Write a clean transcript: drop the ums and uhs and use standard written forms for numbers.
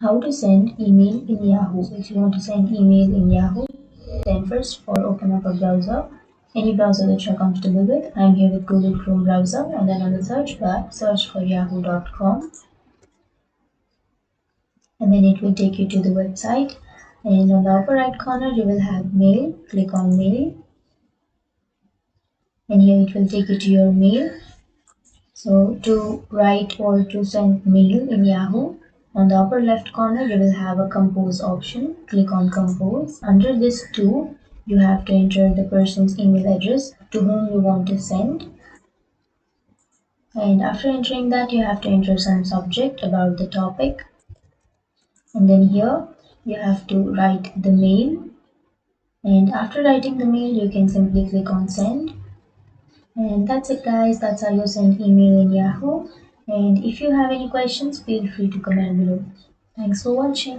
How to send email in Yahoo. So if you want to send email in Yahoo, then first of all open up a browser, any browser that you're comfortable with. I'm here with Google Chrome browser, and then on the search bar, search for yahoo.com, and then it will take you to the website. And on the upper right corner, you will have mail. Click on mail, and here it will take you to your mail. So to write or to send mail in Yahoo, on the upper left corner you will have a compose option. Click on compose. Under this too, you have to enter the person's email address to whom you want to send. And after entering that, you have to enter some subject about the topic. And then here you have to write the mail. And after writing the mail, you can simply click on send. And that's it, guys. That's how you send email in Yahoo. And if you have any questions, feel free to comment below. Thanks for watching.